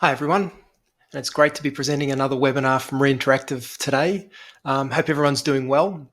Hi, everyone. And it's great to be presenting another webinar from Reinteractive today. Hope everyone's doing well.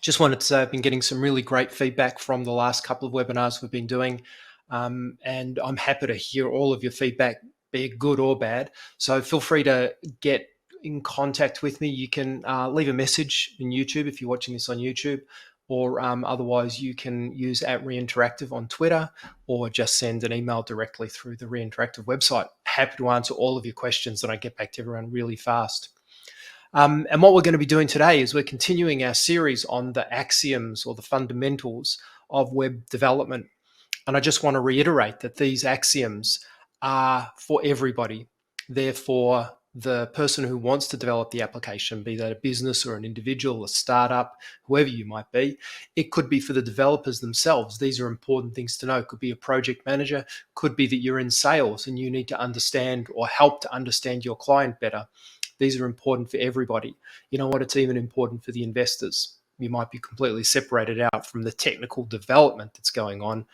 Just wanted to say I've been getting some really great feedback from the last couple of webinars we've been doing. And I'm happy to hear all of your feedback, be it good or bad. So feel free to get in contact with me. You can leave a message in YouTube if you're watching this on YouTube, or otherwise you can use @Reinteractive on Twitter, or just send an email directly through the Reinteractive website. Happy to answer all of your questions and I get back to everyone really fast. And what we're going to be doing today is we're continuing our series on the axioms or the fundamentals of web development. And I just want to reiterate that these axioms are for everybody. They're for the person who wants to develop the application, be that a business or an individual, a startup, whoever you might be. It could be for the developers themselves. These are important things to know. It could be a project manager, could be that you're in sales and you need to understand or help to understand your client better. These are important for everybody. You know what? It's even important for the investors. You might be completely separated out from the technical development that's going on,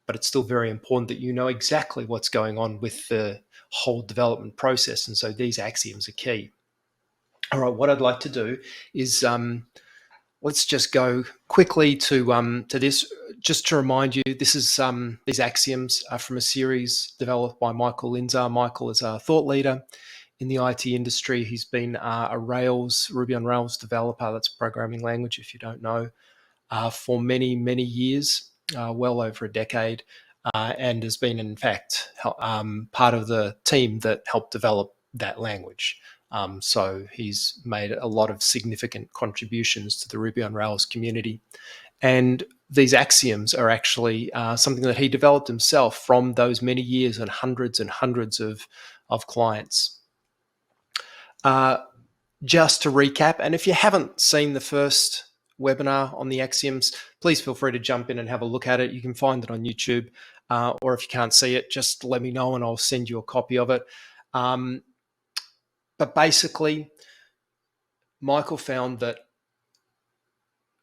but it's still very important that you know exactly what's going on with the whole development process. And so these axioms are key. All right, what I'd like to do is let's just go quickly to this, just to remind you, this is these axioms are from a series developed by Michael Linzar. Michael is a thought leader in the IT industry. He's been a Ruby on Rails developer, that's a programming language if you don't know, for many, many years, well over a decade, and has been, in fact, part of the team that helped develop that language. So he's made a lot of significant contributions to the Ruby on Rails community. And these axioms are actually something that he developed himself from those many years and hundreds of clients. Just to recap, and if you haven't seen the first webinar on the axioms, please feel free to jump in and have a look at it. You can find it on YouTube, or if you can't see it, just let me know and I'll send you a copy of it. But basically, Michael found that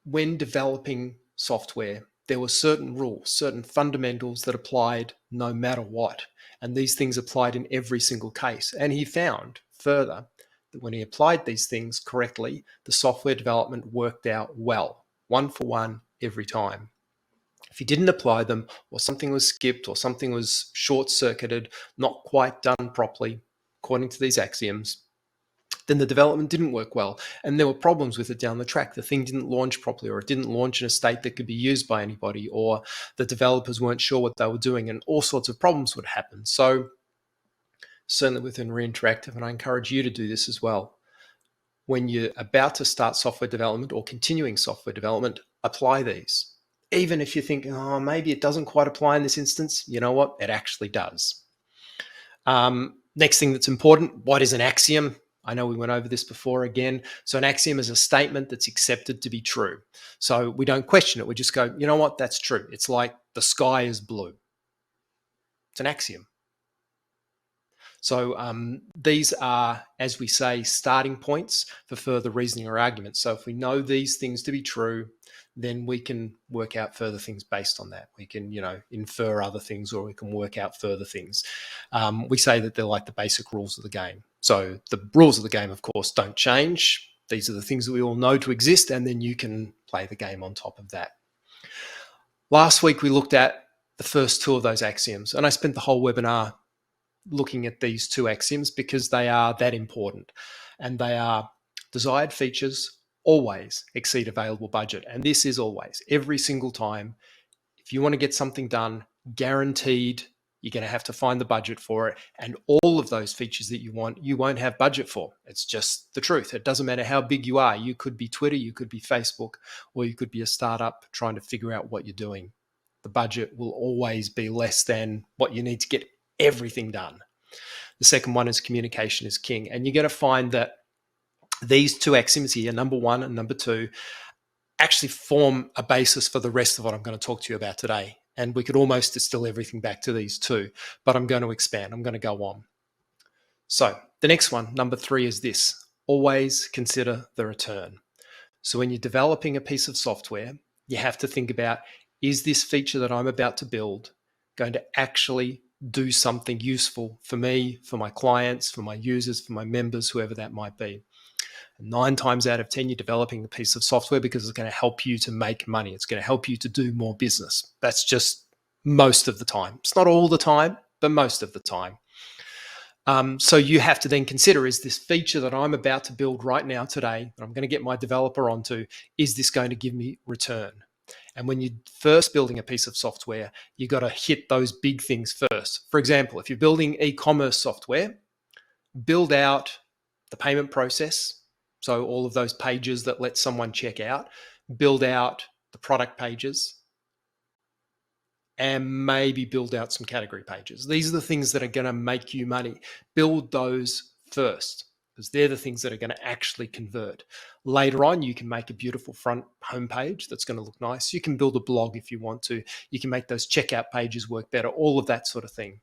when developing software, there were certain rules, certain fundamentals that applied no matter what. And these things applied in every single case. And he found further that when he applied these things correctly, the software development worked out well, one for one every time. If he didn't apply them, or something was skipped, or something was short-circuited, not quite done properly, according to these axioms, then the development didn't work well. And there were problems with it down the track. The thing didn't launch properly, or it didn't launch in a state that could be used by anybody, or the developers weren't sure what they were doing, and all sorts of problems would happen. So certainly within Reinteractive, and I encourage you to do this as well, when you're about to start software development or continuing software development, apply these. Even if you think, oh, maybe it doesn't quite apply in this instance, you know what? It actually does. Next thing that's important, what is an axiom? I know we went over this before again. So an axiom is a statement that's accepted to be true. So we don't question it. We just go, you know what? That's true. It's like the sky is blue. It's an axiom. So these are, as we say, starting points for further reasoning or argument. So if we know these things to be true, then we can work out further things based on that. We can, infer other things, or we can work out further things. We say that they're like the basic rules of the game. So the rules of the game, of course, don't change. These are the things that we all know to exist, and then you can play the game on top of that. Last week, we looked at the first two of those axioms, and I spent the whole webinar looking at these two axioms because they are that important, and they are desired features always exceed available budget. And this is always, every single time. If you want to get something done, guaranteed you're going to have to find the budget for it. And all of those features that you want, you won't have budget for. It's just the truth. It doesn't matter how big you are. You could be Twitter, you could be Facebook, or you could be a startup trying to figure out what you're doing. The budget will always be less than what you need to get everything done. The second one is communication is king. And you're going to find that these two axioms here, number one and number two, actually form a basis for the rest of what I'm going to talk to you about today. And we could almost distill everything back to these two, but I'm going to expand. I'm going to go on. So the next one, number three, is this: always consider the return. So when you're developing a piece of software, you have to think about, is this feature that I'm about to build going to actually do something useful for me, for my clients, for my users, for my members, whoever that might be. 9 times out of 10, you're developing a piece of software because it's going to help you to make money. It's going to help you to do more business. That's just most of the time. It's not all the time, but most of the time. So you have to then consider, is this feature that I'm about to build right now today, that I'm going to get my developer onto, is this going to give me return? And when you're first building a piece of software, you got to hit those big things first. For example, if you're building e-commerce software, build out the payment process. So all of those pages that let someone check out, build out the product pages, and maybe build out some category pages. These are the things that are going to make you money. Build those first, because they're the things that are going to actually convert. Later on, you can make a beautiful front homepage that's going to look nice. You can build a blog if you want to. You can make those checkout pages work better, all of that sort of thing.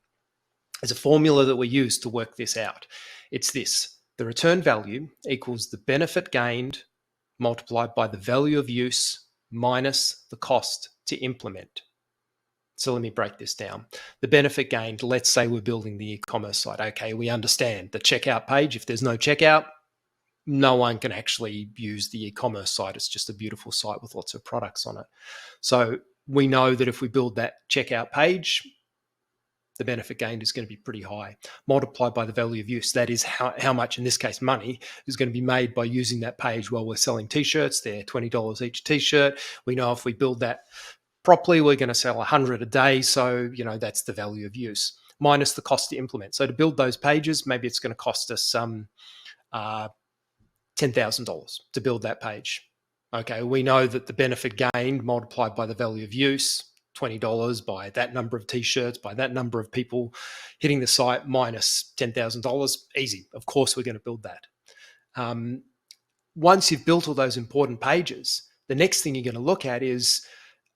There's a formula that we use to work this out. It's this: the return value equals the benefit gained multiplied by the value of use minus the cost to implement. So let me break this down. The benefit gained, let's say we're building the e-commerce site. Okay, we understand the checkout page. If there's no checkout, no one can actually use the e-commerce site. It's just a beautiful site with lots of products on it. So we know that if we build that checkout page, the benefit gained is going to be pretty high. Multiplied by the value of use, that is how much, in this case, money is going to be made by using that page while we're selling t-shirts. They're $20 each t-shirt. We know if we build that properly, we're going to sell 100 a day. So, that's the value of use minus the cost to implement. So to build those pages, maybe it's going to cost us $10,000 to build that page. Okay, we know that the benefit gained multiplied by the value of use, $20 by that number of t-shirts, by that number of people hitting the site, minus $10,000. Easy. Of course, we're going to build that. Once you've built all those important pages, the next thing you're going to look at is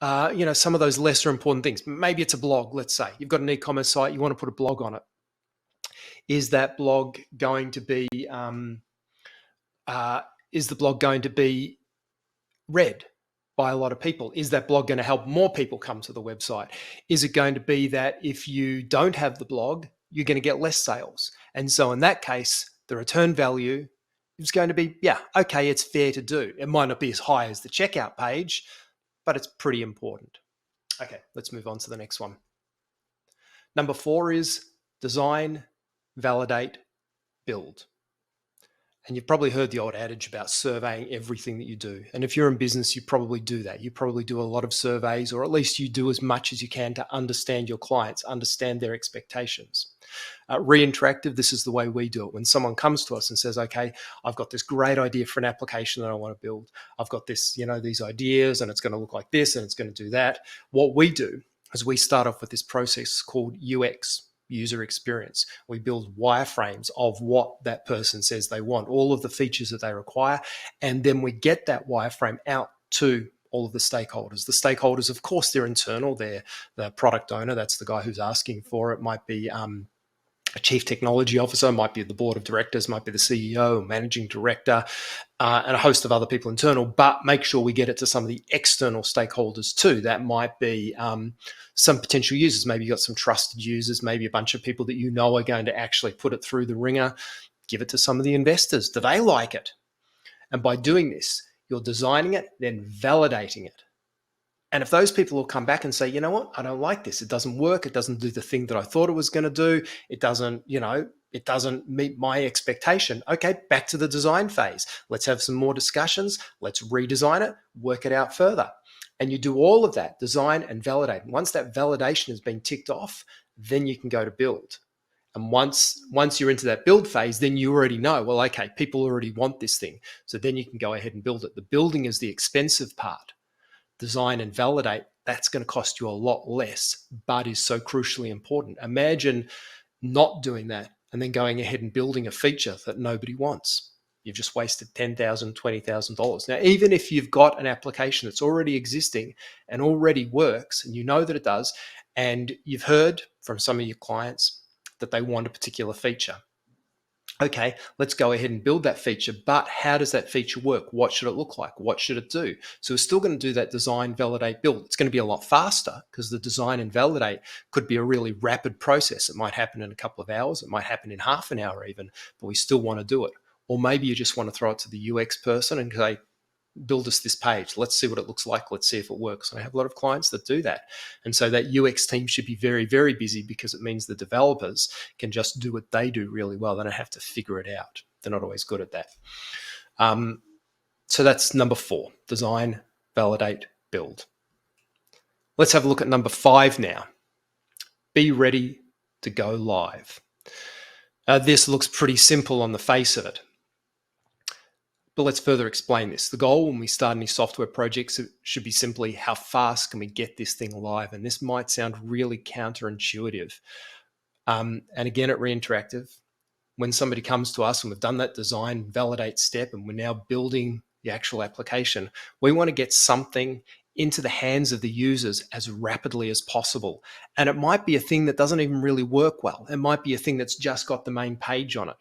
some of those lesser important things. Maybe it's a blog, let's say. You've got an e-commerce site, you want to put a blog on it. Is that blog going to be, is the blog going to be read by a lot of people? Is that blog going to help more people come to the website? Is it going to be that if you don't have the blog, you're going to get less sales? And so in that case, the return value is going to be, okay, it's fair to do. It might not be as high as the checkout page, but it's pretty important. Okay, let's move on to the next one. Number 4 is design, validate, build. And you've probably heard the old adage about surveying everything that you do. And if you're in business, you probably do that. You probably do a lot of surveys, or at least you do as much as you can to understand your clients, understand their expectations. Reinteractive, this is the way we do it. When someone comes to us and says, okay, I've got this great idea for an application that I want to build. I've got this, these ideas, and it's going to look like this, and it's going to do that. What we do is we start off with this process called UX, user experience. We build wireframes of what that person says they want, all of the features that they require, and then we get that wireframe out to all of the stakeholders. The stakeholders, of course, they're internal. They're the product owner. That's the guy who's asking for it. Might be a chief technology officer, might be the board of directors, might be the CEO, managing director, and a host of other people internal, but make sure we get it to some of the external stakeholders too. That might be some potential users. Maybe you've got some trusted users, maybe a bunch of people that you know are going to actually put it through the ringer. Give it to some of the investors. Do they like it? And by doing this, you're designing it, then validating it. And if those people will come back and say, you know what, I don't like this. It doesn't work. It doesn't do the thing that I thought it was going to do. It doesn't, it doesn't meet my expectation. Okay, back to the design phase. Let's have some more discussions. Let's redesign it, work it out further. And you do all of that, design and validate. And once that validation has been ticked off, then you can go to build. And once you're into that build phase, then you already know, well, okay, people already want this thing. So then you can go ahead and build it. The building is the expensive part. Design and validate, that's going to cost you a lot less, but is so crucially important. Imagine not doing that and then going ahead and building a feature that nobody wants. You've just wasted $10,000, $20,000. Now, even if you've got an application that's already existing and already works, and you know that it does, and you've heard from some of your clients that they want a particular feature, Okay, let's go ahead and build that feature, but how does that feature work? What should it look like? What should it do? So we're still going to do that design, validate, build. It's going to be a lot faster because the design and validate could be a really rapid process. It might happen in a couple of hours. It might happen in half an hour even, but we still want to do it. Or maybe you just want to throw it to the UX person and say, build us this page. Let's see what it looks like. Let's see if it works. And I have a lot of clients that do that. And so that UX team should be very, very busy because it means the developers can just do what they do really well. They don't have to figure it out. They're not always good at that. So that's number 4, design, validate, build. Let's have a look at number 5 now. Be ready to go live. This looks pretty simple on the face of it. But let's further explain this. The goal when we start any software projects should be simply how fast can we get this thing live? And this might sound really counterintuitive. And again, at Reinteractive, when somebody comes to us and we've done that design, validate step, and we're now building the actual application, we want to get something into the hands of the users as rapidly as possible. And it might be a thing that doesn't even really work well. It might be a thing that's just got the main page on it.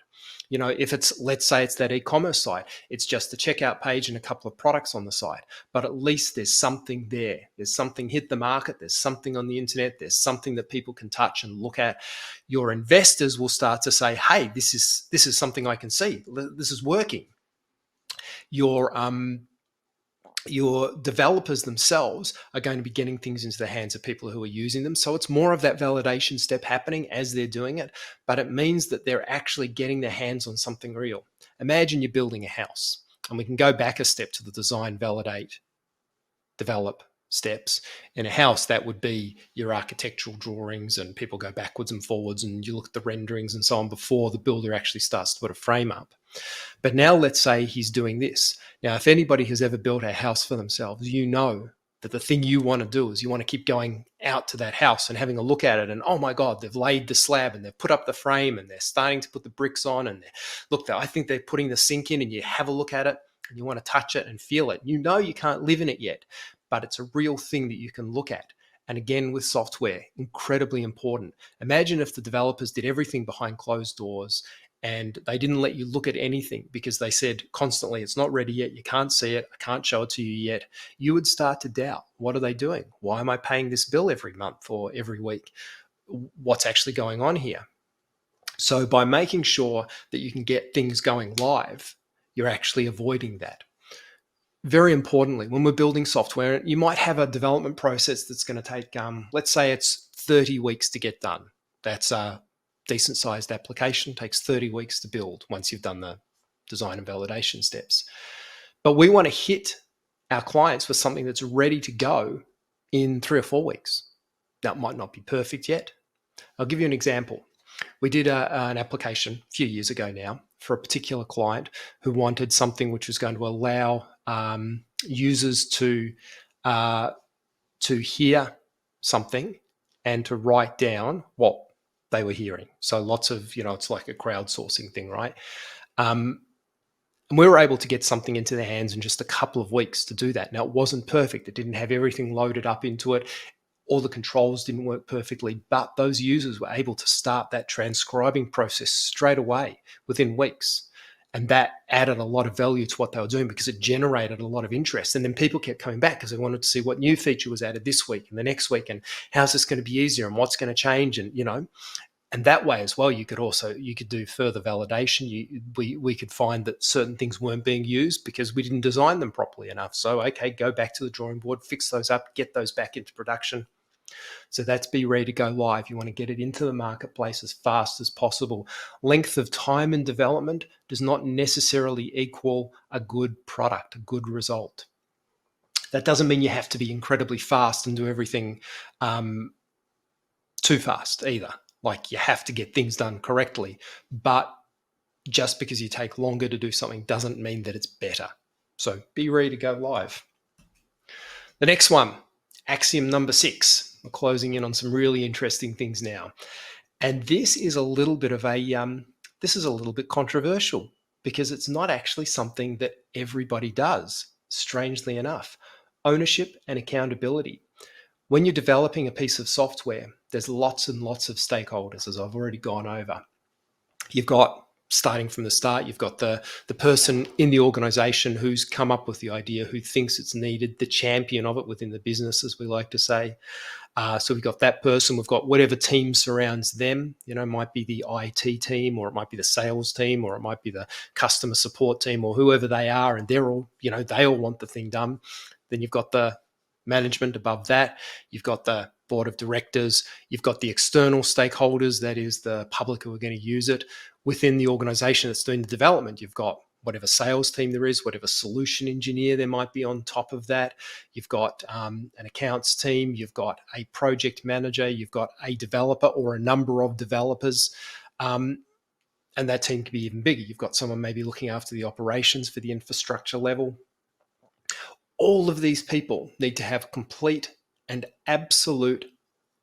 You know, if it's, let's say it's that e-commerce site, it's just the checkout page and a couple of products on the site, but at least there's something there. There's something hit the market. There's something on the internet. There's something that people can touch and look at. Your investors will start to say, hey, this is something I can see. This is working. Your developers themselves are going to be getting things into the hands of people who are using them. So it's more of that validation step happening as they're doing it, but it means that they're actually getting their hands on something real. Imagine you're building a house, and we can go back a step to the design, validate, develop steps. In a house, that would be your architectural drawings, and people go backwards and forwards and you look at the renderings and so on before the builder actually starts to put a frame up. But now let's say he's doing this. Now, if anybody has ever built a house for themselves, you know that the thing you want to do is you want to keep going out to that house and having a look at it. And, oh my God, they've laid the slab and they've put up the frame and they're starting to put the bricks on. And look, I think they're putting the sink in, and you have a look at it and you want to touch it and feel it. You know you can't live in it yet, but it's a real thing that you can look at. And again, with software, incredibly important. Imagine if the developers did everything behind closed doors and they didn't let you look at anything because they said constantly, it's not ready yet, you can't see it, I can't show it to you yet. You would start to doubt, what are they doing? Why am I paying this bill every month or every week? What's actually going on here? So by making sure that you can get things going live, you're actually avoiding that. Very importantly, when we're building software, you might have a development process that's going to take, let's say it's 30 weeks to get done. That's a decent sized application, takes 30 weeks to build once you've done the design and validation steps. But we want to hit our clients with something that's ready to go in 3 or 4 weeks. That might not be perfect yet. I'll give you an example. We did an application a few years ago now for a particular client who wanted something which was going to allow users to hear something and to write down what they were hearing. So lots of, it's like a crowdsourcing thing, right? And we were able to get something into their hands in just a couple of weeks to do that. Now, it wasn't perfect. It didn't have everything loaded up into it. All the controls didn't work perfectly, but those users were able to start that transcribing process straight away within weeks. And that added a lot of value to what they were doing because it generated a lot of interest. And then people kept coming back because they wanted to see what new feature was added this week and the next week, and how's this going to be easier and what's going to change. And, and that way as well, you could do further validation. We could find that certain things weren't being used because we didn't design them properly enough. So, okay, go back to the drawing board, fix those up, get those back into production. So that's be ready to go live. You want to get it into the marketplace as fast as possible. Length of time in development does not necessarily equal a good product, a good result. That doesn't mean you have to be incredibly fast and do everything too fast either. Like, you have to get things done correctly. But just because you take longer to do something doesn't mean that it's better. So be ready to go live. The next one, axiom number 6. We're closing in on some really interesting things now. And this is a little bit controversial because it's not actually something that everybody does, strangely enough. Ownership and accountability. When you're developing a piece of software, there's lots and lots of stakeholders, as I've already gone over. You've got starting from the start. You've got the person in the organization who's come up with the idea, who thinks it's needed, the champion of it within the business, as we like to say. So we've got that person. We've got whatever team surrounds them. It might be the IT team, or it might be the sales team, or it might be the customer support team, or whoever they are, and they're all, they all want the thing done. Then you've got the management above that. You've got the board of directors. You've got the external stakeholders, that is the public who are going to use it. Within the organization that's doing the development, you've got whatever sales team there is, whatever solution engineer there might be on top of that. You've got an accounts team, you've got a project manager, you've got a developer or a number of developers. And that team can be even bigger. You've got someone maybe looking after the operations for the infrastructure level. All of these people need to have complete and absolute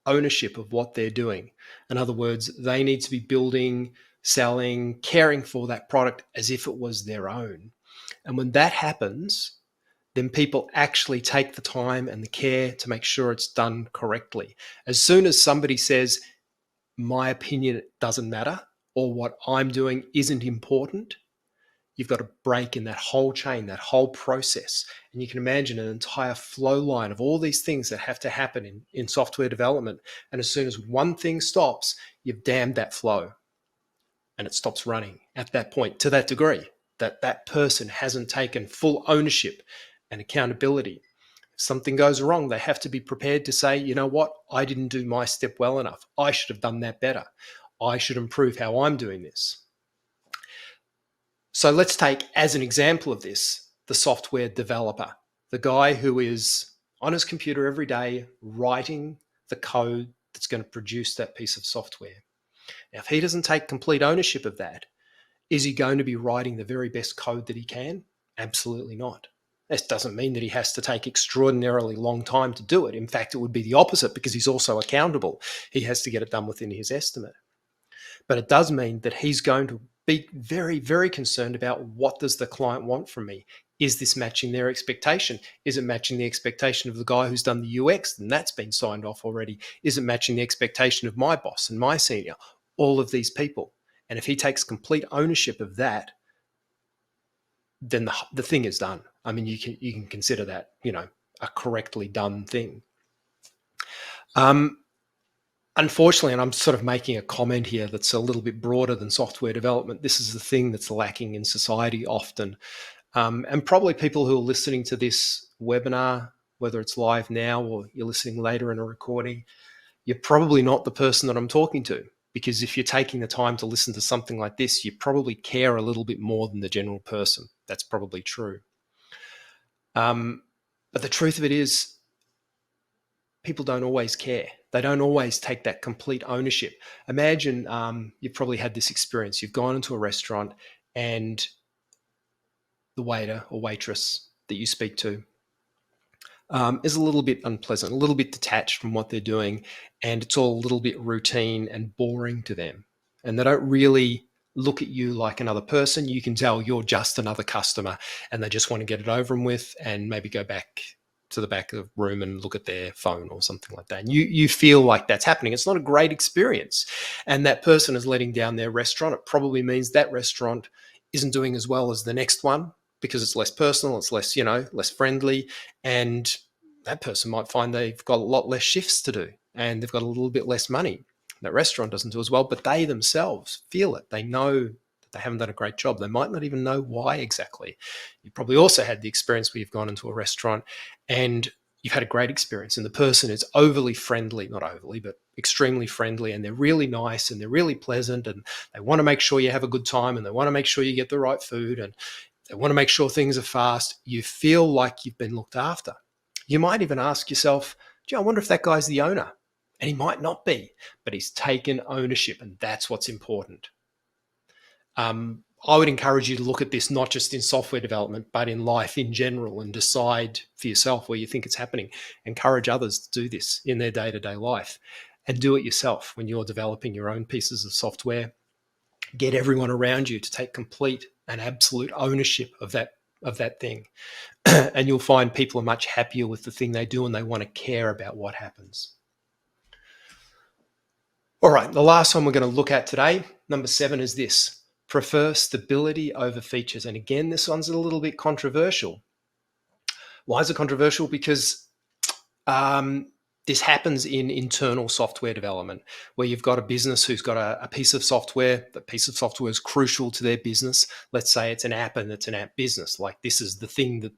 ownership of what they're doing. In other words, they need to be building, selling, caring for that product as if it was their own. And when that happens, then people actually take the time and the care to make sure it's done correctly. As soon as somebody says, my opinion doesn't matter, or what I'm doing isn't important, you've got a break in that whole chain, that whole process. And you can imagine an entire flow line of all these things that have to happen in software development. And as soon as one thing stops, you've damned that flow and it stops running at that point, to that degree that that person hasn't taken full ownership and accountability. If something goes wrong, they have to be prepared to say, you know what, I didn't do my step well enough. I should have done that better. I should improve how I'm doing this. So let's take as an example of this, the software developer, the guy who is on his computer every day writing the code that's going to produce that piece of software. Now, if he doesn't take complete ownership of that, is he going to be writing the very best code that he can? Absolutely not. This doesn't mean that he has to take extraordinarily long time to do it. In fact, it would be the opposite, because he's also accountable. He has to get it done within his estimate. But it does mean that he's going to be very, very concerned about, what does the client want from me? Is this matching their expectation? Is it matching the expectation of the guy who's done the UX and that's been signed off already? Is it matching the expectation of my boss and my senior? All of these people. And if he takes complete ownership of that, then the thing is done. I mean, you can consider that, a correctly done thing. Unfortunately, and I'm sort of making a comment here that's a little bit broader than software development, this is the thing that's lacking in society often. And probably people who are listening to this webinar, whether it's live now or you're listening later in a recording, you're probably not the person that I'm talking to. Because if you're taking the time to listen to something like this, you probably care a little bit more than the general person. That's probably true. But the truth of it is, people don't always care. They don't always take that complete ownership. Imagine you've probably had this experience. You've gone into a restaurant and the waiter or waitress that you speak to is a little bit unpleasant, a little bit detached from what they're doing, and it's all a little bit routine and boring to them. And they don't really look at you like another person. You can tell you're just another customer, and they just want to get it over and with and maybe go back to the back of the room and look at their phone or something like that. And you feel like that's happening. It's not a great experience. And that person is letting down their restaurant. It probably means that restaurant isn't doing as well as the next one, because it's less personal, it's less, less friendly. And that person might find they've got a lot less shifts to do and they've got a little bit less money. That restaurant doesn't do as well, but they themselves feel it. They know that they haven't done a great job. They might not even know why exactly. You probably also had the experience where you've gone into a restaurant and you've had a great experience and the person is overly friendly, not overly, but extremely friendly, and they're really nice and they're really pleasant and they want to make sure you have a good time and they want to make sure you get the right food and they want to make sure things are fast. You feel like you've been looked after. You might even ask yourself, gee, I wonder if that guy's the owner. And he might not be, but he's taken ownership, and that's what's important. I would encourage you to look at this not just in software development, but in life in general, and decide for yourself where you think it's happening. Encourage others to do this in their day-to-day life, and do it yourself when you're developing your own pieces of software. Get everyone around you to take complete and absolute ownership of that thing. And you'll find people are much happier with the thing they do, and they want to care about what happens. All right, the last one we're going to look at today, number 7, is this: prefer stability over features. And again, this one's a little bit controversial. Why is it controversial? Because this happens in internal software development, where you've got a business who's got a piece of software. The piece of software is crucial to their business. Let's say it's an app and it's an app business. Like, this is the thing that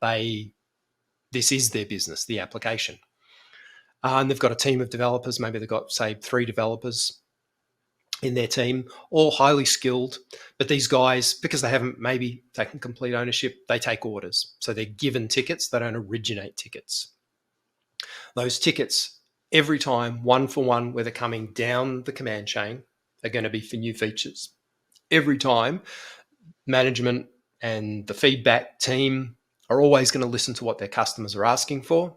this is their business, the application. And they've got a team of developers. Maybe they've got, say, 3 developers in their team, all highly skilled. But these guys, because they haven't maybe taken complete ownership, they take orders. So they're given tickets. They don't originate tickets. Those tickets, every time, one for one, where they're coming down the command chain, are going to be for new features. Every time, management and the feedback team are always going to listen to what their customers are asking for.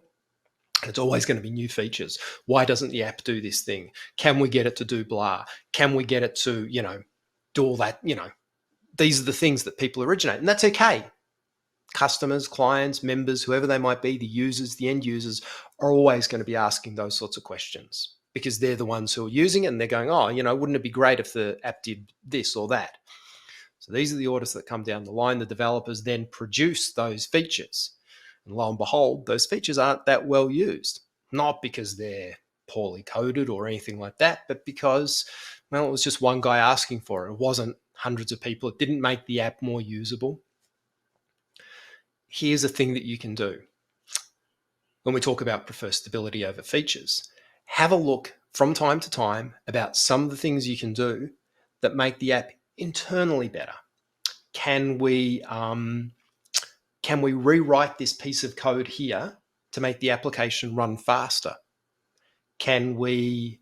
It's always going to be new features. Why doesn't the app do this thing? Can we get it to do blah? Can we get it to, do all that? These are the things that people originate, and that's okay. Customers, clients, members, whoever they might be, the users, the end users, are always going to be asking those sorts of questions, because they're the ones who are using it, and they're going, wouldn't it be great if the app did this or that? So these are the orders that come down the line. The developers then produce those features. And lo and behold, those features aren't that well used, not because they're poorly coded or anything like that, but because, it was just one guy asking for it. It wasn't hundreds of people. It didn't make the app more usable. Here's a thing that you can do. When we talk about prefer stability over features, have a look from time to time about some of the things you can do that make the app internally better. Can we rewrite this piece of code here to make the application run faster? Can we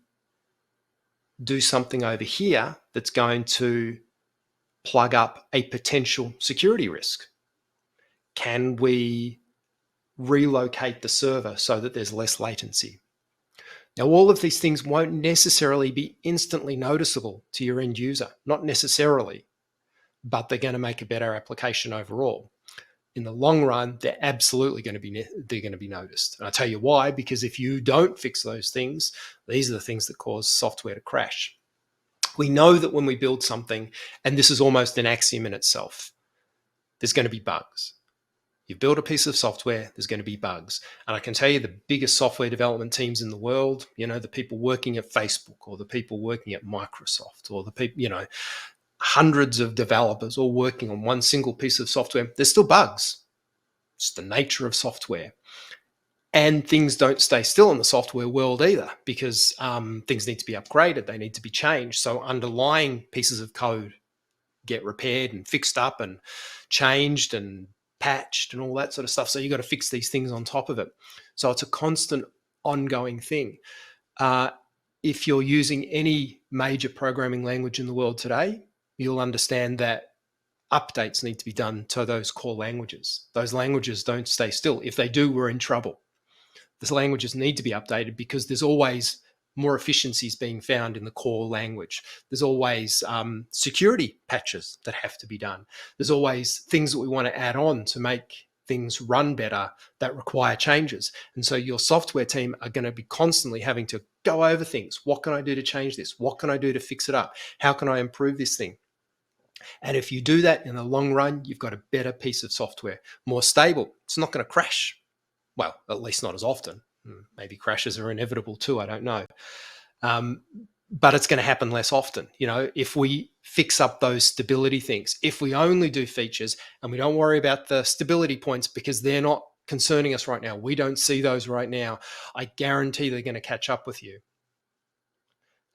do something over here that's going to plug up a potential security risk? Can we relocate the server so that there's less latency? Now, all of these things won't necessarily be instantly noticeable to your end user, not necessarily, but they're going to make a better application overall. In the long run, they're absolutely going to be noticed. And I'll tell you why, because if you don't fix those things, these are the things that cause software to crash. We know that when we build something, and this is almost an axiom in itself, there's going to be bugs. You build a piece of software, there's going to be bugs. And I can tell you, the biggest software development teams in the world, the people working at Facebook, or the people working at Microsoft, or the people, hundreds of developers all working on one single piece of software, there's still bugs. It's the nature of software. And things don't stay still in the software world either, because things need to be upgraded, they need to be changed. So underlying pieces of code get repaired and fixed up and changed and patched and all that sort of stuff. So you've got to fix these things on top of it. So it's a constant ongoing thing. If you're using any major programming language in the world today, you'll understand that updates need to be done to those core languages. Those languages don't stay still. If they do, we're in trouble. These languages need to be updated because there's always more efficiencies being found in the core language. There's always security patches that have to be done. There's always things that we want to add on to make things run better that require changes. And so your software team are going to be constantly having to go over things. What can I do to change this? What can I do to fix it up? How can I improve this thing? And if you do that in the long run, you've got a better piece of software, more stable. It's not going to crash. Well, at least not as often. Maybe crashes are inevitable too, I don't know. But it's going to happen less often. If we fix up those stability things, if we only do features and we don't worry about the stability points because they're not concerning us right now, we don't see those right now, I guarantee they're going to catch up with you.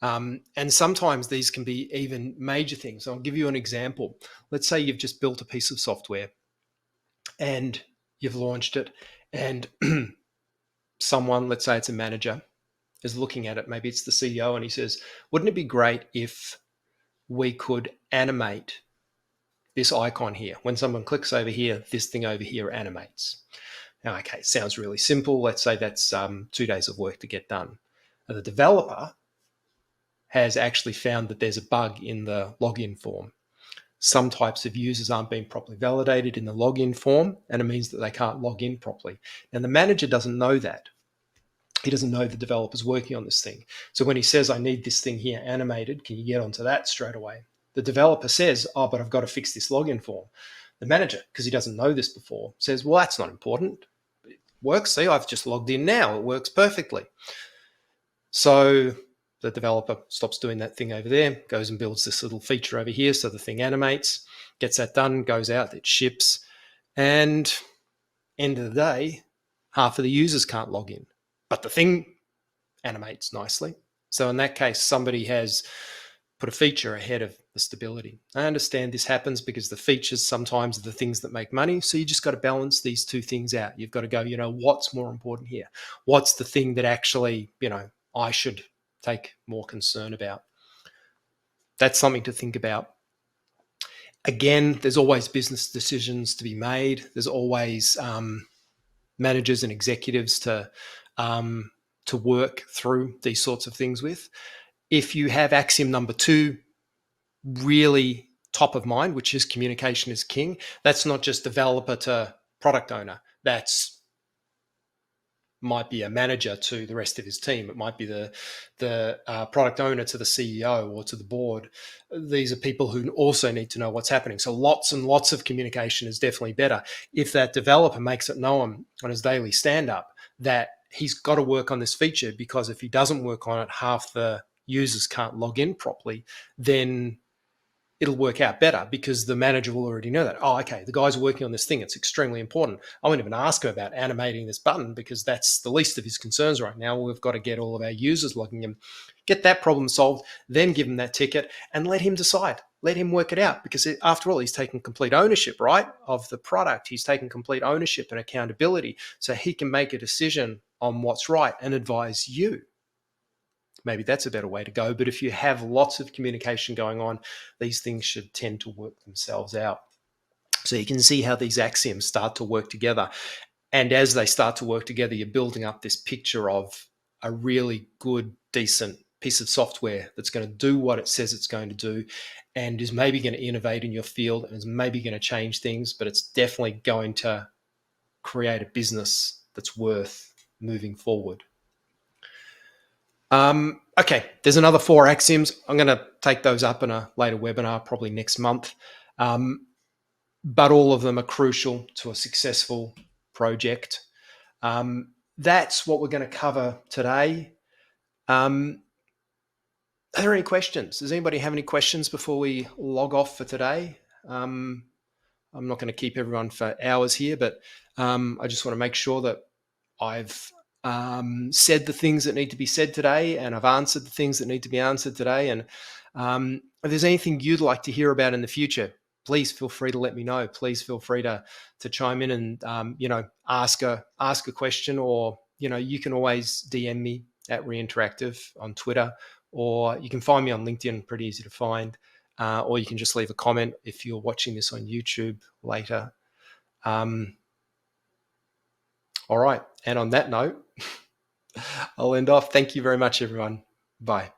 And sometimes these can be even major things. I'll give you an example. Let's say you've just built a piece of software and you've launched it, and someone, let's say it's a manager, is looking at it. Maybe it's the CEO, and he says, wouldn't it be great if we could animate this icon here? When someone clicks over here, this thing over here animates. Now, okay, sounds really simple. Let's say that's 2 days of work to get done. Now, the developer has actually found that there's a bug in the login form. Some types of users aren't being properly validated in the login form, and it means that they can't log in properly. And the manager doesn't know that. He doesn't know the developer's working on this thing. So when he says, I need this thing here animated, can you get onto that straight away? The developer says, oh, but I've got to fix this login form. The manager, because he doesn't know this before, says, well, that's not important. It works. See, I've just logged in now. It works perfectly. So the developer stops doing that thing over there, goes and builds this little feature over here so the thing animates, gets that done, goes out, it ships, and end of the day, half of the users can't log in, but the thing animates nicely. So in that case, somebody has put a feature ahead of the stability. I understand this happens because the features sometimes are the things that make money. So you just got to balance these two things out. You've got to go, what's more important here? What's the thing that actually, I should take more concern about? That's something to think about. Again, there's always business decisions to be made. There's always managers and executives to work through these sorts of things with. If you have axiom number 2 really top of mind, which is communication is king, that's not just developer to product owner. That's might be a manager to the rest of his team. It might be the product owner to the CEO or to the board. These are people who also need to know what's happening. So lots and lots of communication is definitely better. If that developer makes it known on his daily stand-up that he's got to work on this feature, because if he doesn't work on it, half the users can't log in properly, then it'll work out better because the manager will already know that. Oh, okay, the guy's working on this thing. It's extremely important. I won't even ask him about animating this button because that's the least of his concerns right now. We've got to get all of our users logging in, get that problem solved, then give him that ticket and let him decide. Let him work it out because after all, he's taking complete ownership, right, of the product. He's taking complete ownership and accountability so he can make a decision on what's right and advise you. Maybe that's a better way to go. But if you have lots of communication going on, these things should tend to work themselves out. So you can see how these axioms start to work together. And as they start to work together, you're building up this picture of a really good, decent piece of software that's going to do what it says it's going to do and is maybe going to innovate in your field and is maybe going to change things, but it's definitely going to create a business that's worth moving forward. Okay, there's another 4 axioms. I'm going to take those up in a later webinar, probably next month. But all of them are crucial to a successful project. That's what we're going to cover today. Are there any questions? Does anybody have any questions before we log off for today? I'm not going to keep everyone for hours here, but I just want to make sure that I've said the things that need to be said today, and I've answered the things that need to be answered today. And if there's anything you'd like to hear about in the future, please feel free to let me know. Please feel free to chime in and ask a question, or you can always DM me at Reinteractive on Twitter, or you can find me on LinkedIn, pretty easy to find, or you can just leave a comment if you're watching this on YouTube later. All right. And on that note, I'll end off. Thank you very much, everyone. Bye.